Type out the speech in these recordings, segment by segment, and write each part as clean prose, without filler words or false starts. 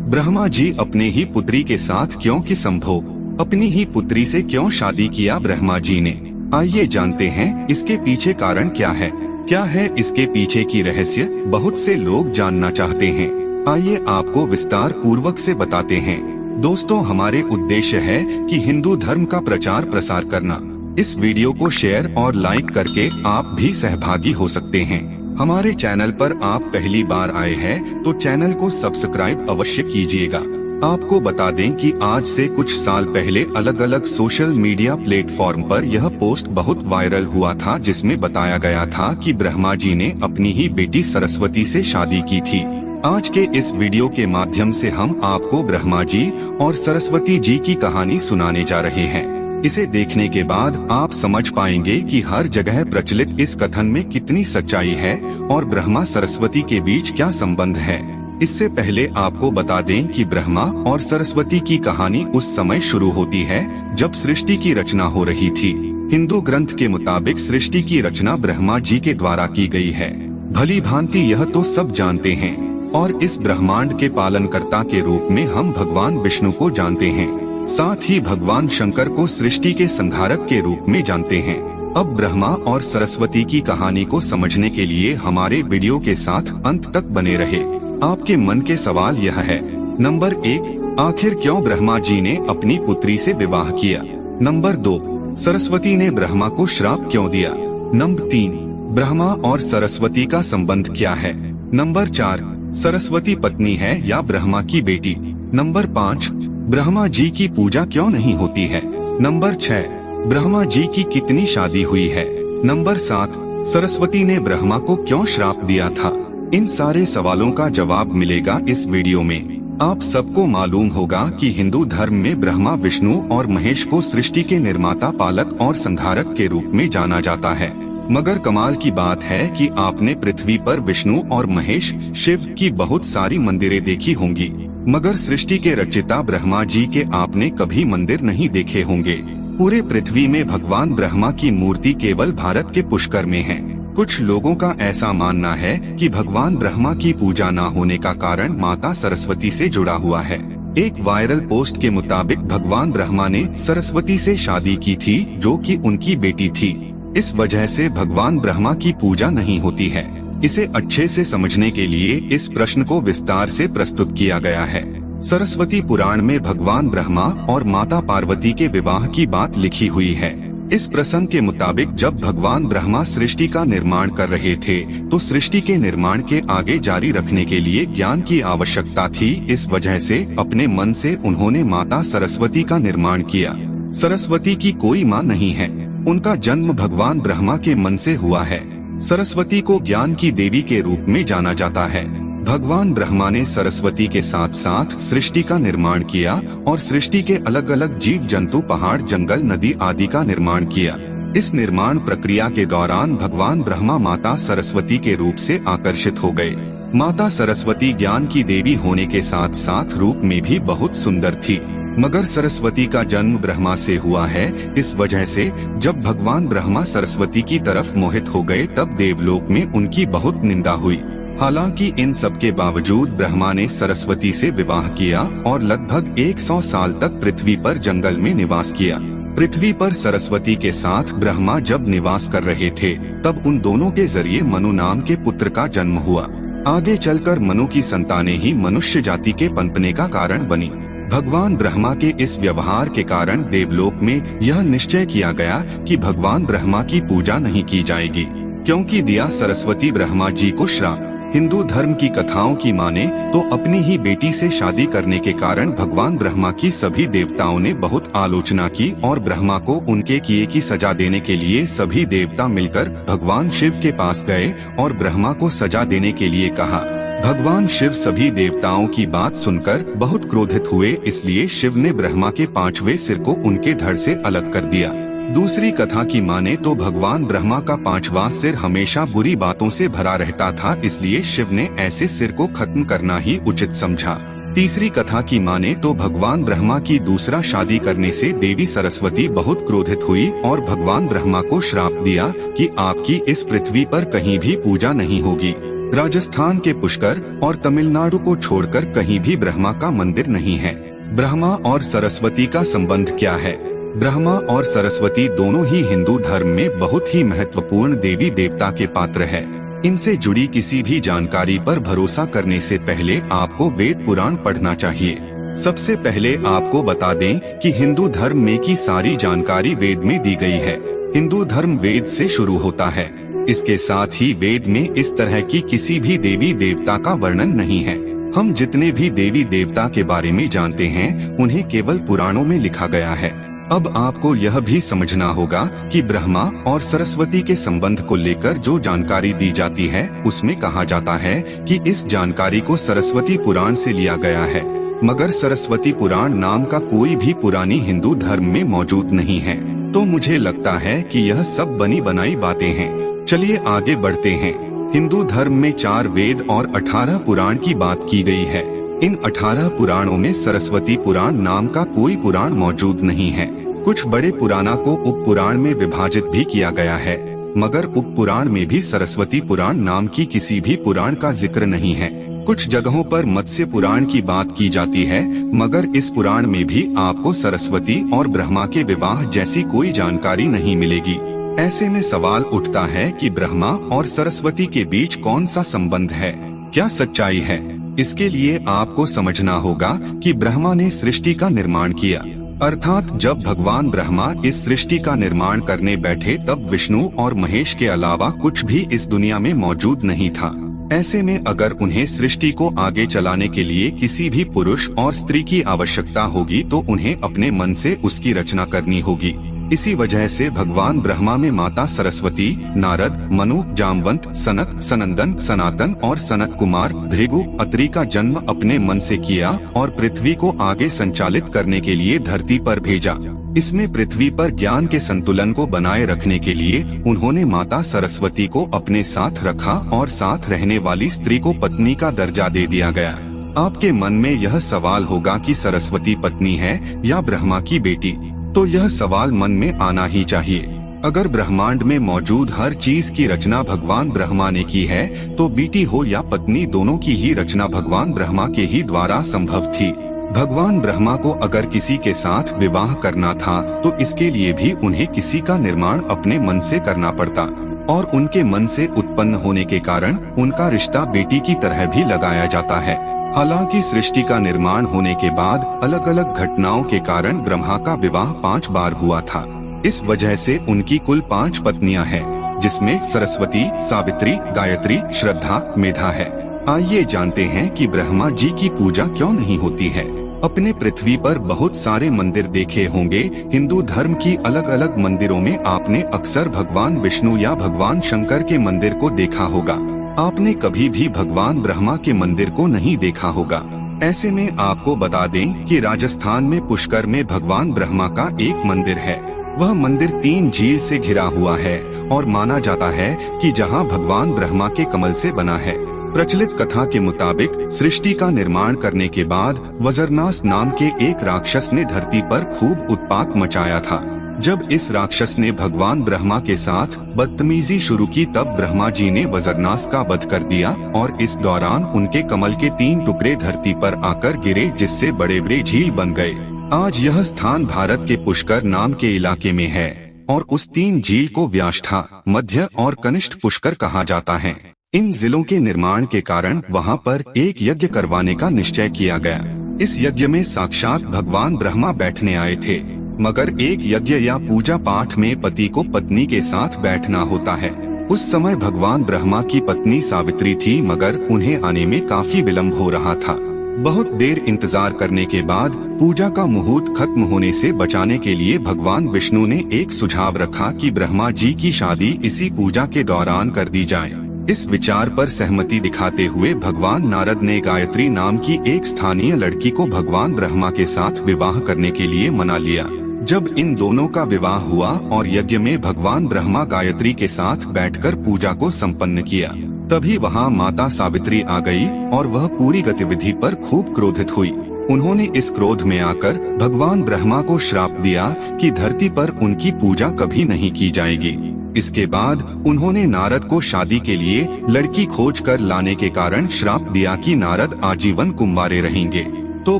ब्रह्मा जी अपने ही पुत्री के साथ क्यों कि संभोग अपनी ही पुत्री से क्यों शादी किया ब्रह्मा जी ने। आइए जानते हैं इसके पीछे कारण क्या है इसके पीछे की रहस्य बहुत से लोग जानना चाहते हैं। आइए आपको विस्तार पूर्वक से बताते हैं। दोस्तों, हमारे उद्देश्य है कि हिंदू धर्म का प्रचार प्रसार करना। इस वीडियो को शेयर और लाइक करके आप भी सहभागी हो सकते हैं। हमारे चैनल पर आप पहली बार आए हैं तो चैनल को सब्सक्राइब अवश्य कीजिएगा। आपको बता दें कि आज से कुछ साल पहले अलग अलग सोशल मीडिया प्लेटफॉर्म पर यह पोस्ट बहुत वायरल हुआ था, जिसमें बताया गया था कि ब्रह्मा जी ने अपनी ही बेटी सरस्वती से शादी की थी। आज के इस वीडियो के माध्यम से हम आपको ब्रह्मा जी और सरस्वती जी की कहानी सुनाने जा रहे हैं। इसे देखने के बाद आप समझ पाएंगे कि हर जगह प्रचलित इस कथन में कितनी सच्चाई है और ब्रह्मा सरस्वती के बीच क्या संबंध है। इससे पहले आपको बता दें कि ब्रह्मा और सरस्वती की कहानी उस समय शुरू होती है जब सृष्टि की रचना हो रही थी। हिंदू ग्रंथ के मुताबिक सृष्टि की रचना ब्रह्मा जी के द्वारा की गई है। भली भांति यह तो सब जानते हैं और इस ब्रह्मांड के पालनकर्ता के रूप में हम भगवान विष्णु को जानते हैं। साथ ही भगवान शंकर को सृष्टि के संहारक के रूप में जानते हैं। अब ब्रह्मा और सरस्वती की कहानी को समझने के लिए हमारे वीडियो के साथ अंत तक बने रहे। आपके मन के सवाल यह है। नंबर 1, आखिर क्यों ब्रह्मा जी ने अपनी पुत्री से विवाह किया। नंबर 2, सरस्वती ने ब्रह्मा को श्राप क्यों दिया। नंबर 3, ब्रह्मा और सरस्वती का संबंध क्या है। नंबर 4, सरस्वती पत्नी है या ब्रह्मा की बेटी। नंबर 5, ब्रह्मा जी की पूजा क्यों नहीं होती है। नंबर 6, ब्रह्मा जी की कितनी शादी हुई है। नंबर 7, सरस्वती ने ब्रह्मा को क्यों श्राप दिया था। इन सारे सवालों का जवाब मिलेगा इस वीडियो में। आप सबको मालूम होगा कि हिंदू धर्म में ब्रह्मा, विष्णु और महेश को सृष्टि के निर्माता, पालक और संहारक के रूप में जाना जाता है। मगर कमाल की बात है कि आपने पृथ्वी पर विष्णु और महेश, शिव की बहुत सारी मंदिरें देखी होंगी, मगर सृष्टि के रचयिता ब्रह्मा जी के आपने कभी मंदिर नहीं देखे होंगे। पूरे पृथ्वी में भगवान ब्रह्मा की मूर्ति केवल भारत के पुष्कर में है। कुछ लोगों का ऐसा मानना है कि भगवान ब्रह्मा की पूजा न होने का कारण माता सरस्वती से जुड़ा हुआ है। एक वायरल पोस्ट के मुताबिक भगवान ब्रह्मा ने सरस्वती से शादी की थी, जो कि उनकी बेटी थी। इस वजह से भगवान ब्रह्मा की पूजा नहीं होती है। इसे अच्छे से समझने के लिए इस प्रश्न को विस्तार से प्रस्तुत किया गया है। सरस्वती पुराण में भगवान ब्रह्मा और माता पार्वती के विवाह की बात लिखी हुई है। इस प्रसंग के मुताबिक जब भगवान ब्रह्मा सृष्टि का निर्माण कर रहे थे तो सृष्टि के निर्माण के आगे जारी रखने के लिए ज्ञान की आवश्यकता थी। इस वजह से अपने मन से उन्होंने माता सरस्वती का निर्माण किया। सरस्वती की कोई माँ नहीं है, उनका जन्म भगवान ब्रह्मा के मन से हुआ है। सरस्वती को ज्ञान की देवी के रूप में जाना जाता है। भगवान ब्रह्मा ने सरस्वती के साथ साथ सृष्टि का निर्माण किया और सृष्टि के अलग अलग जीव जंतु, पहाड़, जंगल, नदी आदि का निर्माण किया। इस निर्माण प्रक्रिया के दौरान भगवान ब्रह्मा माता सरस्वती के रूप से आकर्षित हो गए। माता सरस्वती ज्ञान की देवी होने के साथ साथ रूप में भी बहुत सुंदर थी, मगर सरस्वती का जन्म ब्रह्मा से हुआ है। इस वजह से जब भगवान ब्रह्मा सरस्वती की तरफ मोहित हो गए तब देवलोक में उनकी बहुत निंदा हुई। हालांकि इन सब के बावजूद ब्रह्मा ने सरस्वती से विवाह किया और लगभग 100 साल तक पृथ्वी पर जंगल में निवास किया। पृथ्वी पर सरस्वती के साथ ब्रह्मा जब निवास कर रहे थे तब उन दोनों के जरिए मनु नाम के पुत्र का जन्म हुआ। आगे चलकर मनु की संतानें ही मनुष्य जाति के पनपने का कारण बनी। भगवान ब्रह्मा के इस व्यवहार के कारण देवलोक में यह निश्चय किया गया कि भगवान ब्रह्मा की पूजा नहीं की जाएगी, क्योंकि दिया सरस्वती ब्रह्मा जी को श्राप। हिंदू धर्म की कथाओं की माने तो अपनी ही बेटी से शादी करने के कारण भगवान ब्रह्मा की सभी देवताओं ने बहुत आलोचना की और ब्रह्मा को उनके किए की सजा देने के लिए सभी देवता मिलकर भगवान शिव के पास गए और ब्रह्मा को सजा देने के लिए कहा। भगवान शिव सभी देवताओं की बात सुनकर बहुत क्रोधित हुए, इसलिए शिव ने ब्रह्मा के 5वें सिर को उनके धड़ से अलग कर दिया। दूसरी कथा की माने तो भगवान ब्रह्मा का 5वां सिर हमेशा बुरी बातों से भरा रहता था, इसलिए शिव ने ऐसे सिर को खत्म करना ही उचित समझा। तीसरी कथा की माने तो भगवान ब्रह्मा की दूसरा शादी करने से देवी सरस्वती बहुत क्रोधित हुई और भगवान ब्रह्मा को श्राप दिया कि आपकी इस पृथ्वी पर कहीं भी पूजा नहीं होगी। राजस्थान के पुष्कर और तमिलनाडु को छोड़कर कहीं भी ब्रह्मा का मंदिर नहीं है। ब्रह्मा और सरस्वती का संबंध क्या है? ब्रह्मा और सरस्वती दोनों ही हिंदू धर्म में बहुत ही महत्वपूर्ण देवी देवता के पात्र है। इनसे जुड़ी किसी भी जानकारी पर भरोसा करने से पहले आपको वेद पुराण पढ़ना चाहिए। सबसे पहले आपको बता दें कि हिंदू धर्म में की सारी जानकारी वेद में दी गई है। हिंदू धर्म वेद से शुरू होता है। इसके साथ ही वेद में इस तरह की किसी भी देवी देवता का वर्णन नहीं है। हम जितने भी देवी देवता के बारे में जानते हैं उन्हें केवल पुराणों में लिखा गया है। अब आपको यह भी समझना होगा कि ब्रह्मा और सरस्वती के संबंध को लेकर जो जानकारी दी जाती है उसमें कहा जाता है कि इस जानकारी को सरस्वती पुराण से लिया गया है, मगर सरस्वती पुराण नाम का कोई भी पुरानी हिंदू धर्म में मौजूद नहीं है। तो मुझे लगता है कि यह सब बनी बनाई बातें हैं। चलिए आगे बढ़ते हैं। हिंदू धर्म में 4 वेद और 18 पुराण की बात की गई है। इन 18 पुराणों में सरस्वती पुराण नाम का कोई पुराण मौजूद नहीं है। कुछ बड़े पुराणों को उप पुराण में विभाजित भी किया गया है, मगर उप पुराण में भी सरस्वती पुराण नाम की किसी भी पुराण का जिक्र नहीं है। कुछ जगहों पर मत्स्य पुराण की बात की जाती है, मगर इस पुराण में भी आपको सरस्वती और ब्रह्मा के विवाह जैसी कोई जानकारी नहीं मिलेगी। ऐसे में सवाल उठता है कि ब्रह्मा और सरस्वती के बीच कौन सा संबंध है, क्या सच्चाई है? इसके लिए आपको समझना होगा कि ब्रह्मा ने सृष्टि का निर्माण किया, अर्थात जब भगवान ब्रह्मा इस सृष्टि का निर्माण करने बैठे तब विष्णु और महेश के अलावा कुछ भी इस दुनिया में मौजूद नहीं था। ऐसे में अगर उन्हें सृष्टि को आगे चलाने के लिए किसी भी पुरुष और स्त्री की आवश्यकता होगी तो उन्हें अपने मन से उसकी रचना करनी होगी। इसी वजह से भगवान ब्रह्मा में माता सरस्वती, नारद, मनु, जामवंत, सनक, सनंदन, सनातन और सनत कुमार, भृगु, अत्रि का जन्म अपने मन से किया और पृथ्वी को आगे संचालित करने के लिए धरती पर भेजा। इसमें पृथ्वी पर ज्ञान के संतुलन को बनाए रखने के लिए उन्होंने माता सरस्वती को अपने साथ रखा और साथ रहने वाली स्त्री को पत्नी का दर्जा दे दिया गया। आपके मन में यह सवाल होगा कि सरस्वती पत्नी है या ब्रह्मा की बेटी, तो यह सवाल मन में आना ही चाहिए। अगर ब्रह्मांड में मौजूद हर चीज की रचना भगवान ब्रह्मा ने की है तो बेटी हो या पत्नी दोनों की ही रचना भगवान ब्रह्मा के ही द्वारा संभव थी। भगवान ब्रह्मा को अगर किसी के साथ विवाह करना था तो इसके लिए भी उन्हें किसी का निर्माण अपने मन से करना पड़ता और उनके मन से उत्पन्न होने के कारण उनका रिश्ता बेटी की तरह भी लगाया जाता है। हालांकि सृष्टि का निर्माण होने के बाद अलग अलग घटनाओं के कारण ब्रह्मा का विवाह 5 बार हुआ था। इस वजह से उनकी कुल 5 पत्नियां हैं, जिसमें सरस्वती, सावित्री, गायत्री, श्रद्धा, मेधा है। आइए जानते हैं कि ब्रह्मा जी की पूजा क्यों नहीं होती है। अपने पृथ्वी पर बहुत सारे मंदिर देखे होंगे। हिंदू धर्म की अलग अलग मंदिरों में आपने अक्सर भगवान विष्णु या भगवान शंकर के मंदिर को देखा होगा। आपने कभी भी भगवान ब्रह्मा के मंदिर को नहीं देखा होगा। ऐसे में आपको बता दें कि राजस्थान में पुष्कर में भगवान ब्रह्मा का एक मंदिर है। वह मंदिर 3 झील से घिरा हुआ है और माना जाता है कि जहां भगवान ब्रह्मा के कमल से बना है। प्रचलित कथा के मुताबिक सृष्टि का निर्माण करने के बाद वज्रनास नाम के एक राक्षस ने धरती पर खूब उत्पात मचाया था। जब इस राक्षस ने भगवान ब्रह्मा के साथ बदतमीजी शुरू की तब ब्रह्मा जी ने वज्रनास का वध कर दिया और इस दौरान उनके कमल के 3 टुकड़े धरती पर आकर गिरे, जिससे बड़े बड़े झील बन गए। आज यह स्थान भारत के पुष्कर नाम के इलाके में है और उस 3 झील को व्याष्ठा, मध्य और कनिष्ठ पुष्कर कहा जाता है। इन जिलों के निर्माण के कारण वहां पर एक यज्ञ करवाने का निश्चय किया गया। इस यज्ञ में साक्षात भगवान ब्रह्मा बैठने आए थे, मगर एक यज्ञ या पूजा पाठ में पति को पत्नी के साथ बैठना होता है। उस समय भगवान ब्रह्मा की पत्नी सावित्री थी, मगर उन्हें आने में काफी विलंब हो रहा था। बहुत देर इंतजार करने के बाद पूजा का मुहूर्त खत्म होने से बचाने के लिए भगवान विष्णु ने एक सुझाव रखा कि ब्रह्मा जी की शादी इसी पूजा के दौरान कर दी जाए। इस विचार पर सहमति दिखाते हुए भगवान नारद ने गायत्री नाम की एक स्थानीय लड़की को भगवान ब्रह्मा के साथ विवाह करने के लिए मना लिया। जब इन दोनों का विवाह हुआ और यज्ञ में भगवान ब्रह्मा गायत्री के साथ बैठकर पूजा को संपन्न किया, तभी वहां माता सावित्री आ गई और वह पूरी गतिविधि पर खूब क्रोधित हुई। उन्होंने इस क्रोध में आकर भगवान ब्रह्मा को श्राप दिया कि धरती पर उनकी पूजा कभी नहीं की जाएगी। इसके बाद उन्होंने नारद को शादी के लिए लड़की खोज कर लाने के कारण श्राप दिया कि नारद आजीवन कुंवारे रहेंगे। तो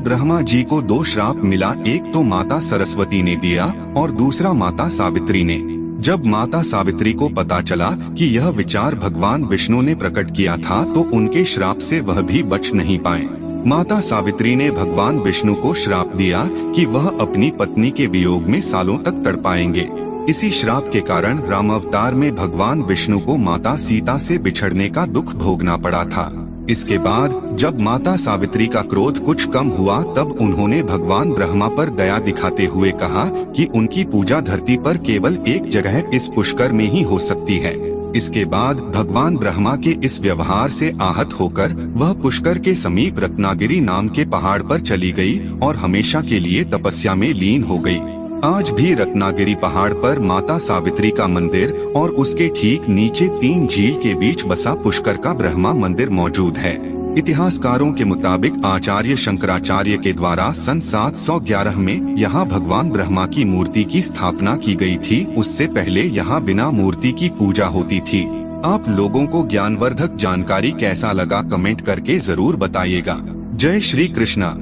ब्रह्मा जी को 2 श्राप मिला, एक तो माता सरस्वती ने दिया और दूसरा माता सावित्री ने। जब माता सावित्री को पता चला कि यह विचार भगवान विष्णु ने प्रकट किया था तो उनके श्राप से वह भी बच नहीं पाए। माता सावित्री ने भगवान विष्णु को श्राप दिया कि वह अपनी पत्नी के वियोग में सालों तक तड़पाएंगे। इसी श्राप के कारण राम अवतार में भगवान विष्णु को माता सीता से बिछड़ने का दुख भोगना पड़ा था। इसके बाद जब माता सावित्री का क्रोध कुछ कम हुआ तब उन्होंने भगवान ब्रह्मा पर दया दिखाते हुए कहा कि उनकी पूजा धरती पर केवल एक जगह इस पुष्कर में ही हो सकती है। इसके बाद भगवान ब्रह्मा के इस व्यवहार से आहत होकर वह पुष्कर के समीप रत्नागिरी नाम के पहाड़ पर चली गई और हमेशा के लिए तपस्या में लीन हो गई। आज भी रत्नागिरी पहाड़ पर माता सावित्री का मंदिर और उसके ठीक नीचे 3 झील के बीच बसा पुष्कर का ब्रह्मा मंदिर मौजूद है। इतिहासकारों के मुताबिक आचार्य शंकराचार्य के द्वारा सन 711 में यहाँ भगवान ब्रह्मा की मूर्ति की स्थापना की गई थी। उससे पहले यहाँ बिना मूर्ति की पूजा होती थी। आप लोगों को ज्ञानवर्धक जानकारी कैसा लगा कमेंट करके जरूर बताइएगा। जय श्री कृष्णा।